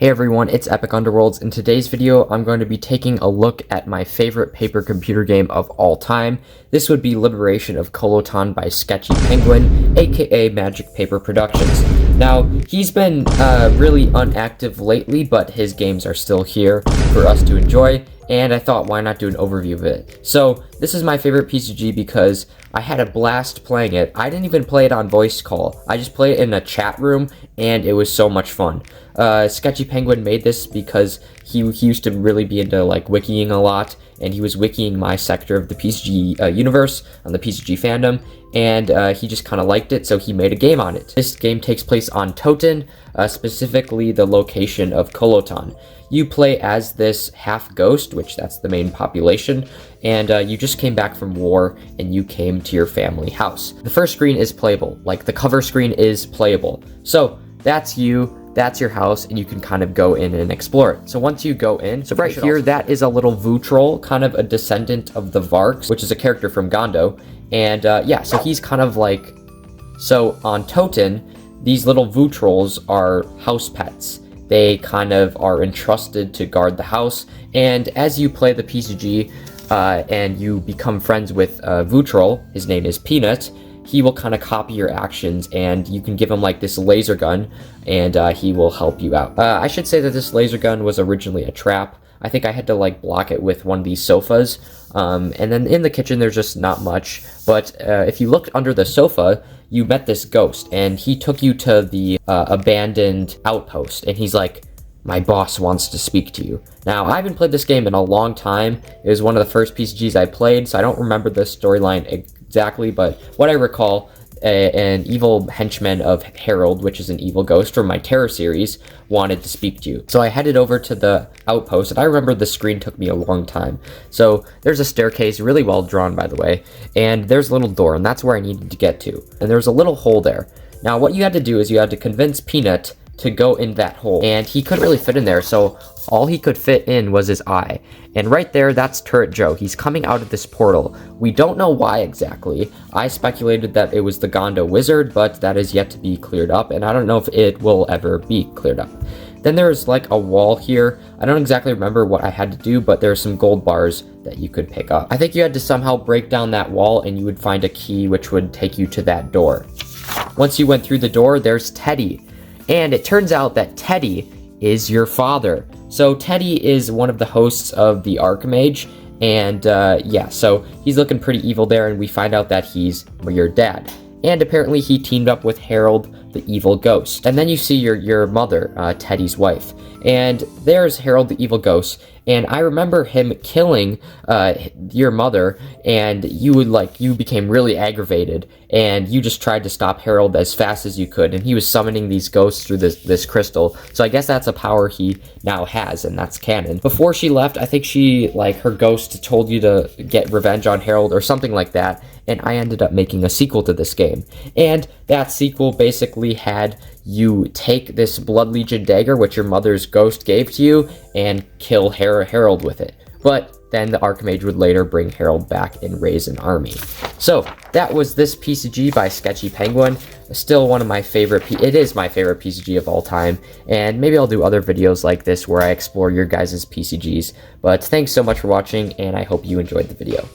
Hey everyone, it's Epic Underworlds. In today's video, I'm going to be taking a look at my favorite paper computer game of all time. This would be Liberation of Coloton by Sketchy Penguin, aka Magic Paper Productions. Now, he's been really inactive lately, but his games are still here for us to enjoy, and I thought, why not do an overview of it? So, this is my favorite PCG because I had a blast playing it. I didn't even play it on voice call. I just played it in a chat room, and it was so much fun. Sketchy Penguin made this because he used to really be into like wikiing a lot, and he was wikiing my sector of the PCG universe on the PCG fandom, and he just kind of liked it, so he made a game on it. This game takes place on Toten, specifically the location of Coloton. You play as this half ghost, which that's the main population, and you just came back from war and you came to your family house. The first screen is playable, like the cover screen is playable. So that's you. That's your house, and you can kind of go in and explore it. So once you go in, so right here, that is a little Vu troll, kind of a descendant of the Varks, which is a character from Gondo. And yeah, so he's kind of like, so on Toten, these little Vu trolls are house pets. They kind of are entrusted to guard the house, and as you play the PCG and you become friends with Vu troll, his name is Peanut, he will kind of copy your actions, and you can give him like this laser gun, and he will help you out. I should say that this laser gun was originally a trap. I think I had to like block it with one of these sofas, and then in the kitchen there's just not much, but if you looked under the sofa, you met this ghost, and he took you to the abandoned outpost, and he's like, my boss wants to speak to you. Now, I haven't played this game in a long time. It was one of the first PCGs I played, so I don't remember the storyline exactly, but what I recall, an evil henchman of Harold, which is an evil ghost from my Terror series, wanted to speak to you. So I headed over to the outpost, and I remember the screen took me a long time. So there's a staircase, really well drawn by the way, and there's a little door, and that's where I needed to get to. And there's a little hole there. Now what you had to do is you had to convince Peanut to go in that hole, and he couldn't really fit in there, so all he could fit in was his eye. And right there, that's Turret Joe. He's coming out of this portal. We don't know why exactly. I speculated that it was the Gondo wizard, but that is yet to be cleared up, and I don't know if it will ever be cleared up. Then there's like a wall here. I don't exactly remember what I had to do, but there's some gold bars that you could pick up. I think you had to somehow break down that wall, and you would find a key which would take you to that door. Once you went through the door, there's Teddy. And it turns out that Teddy is your father. So Teddy is one of the hosts of the Archmage, and yeah, so he's looking pretty evil there, and we find out that he's your dad. And apparently he teamed up with Harold, the evil ghost. And then you see your mother, Teddy's wife. And there's Harold, the evil ghost. And I remember him killing your mother, and you became really aggravated, and you just tried to stop Harold as fast as you could, and he was summoning these ghosts through this crystal. So I guess that's a power he now has, and that's canon. Before she left, I think her ghost told you to get revenge on Harold or something like that, and I ended up making a sequel to this game. And that sequel basically had you take this Blood Legion dagger, which your mother's ghost gave to you, and kill Harold with it. But then the Archmage would later bring Harold back and raise an army. So that was this PCG by Sketchy Penguin. Still one of my favorite, it is my favorite PCG of all time, and maybe I'll do other videos like this where I explore your guys' PCGs. But thanks so much for watching, and I hope you enjoyed the video.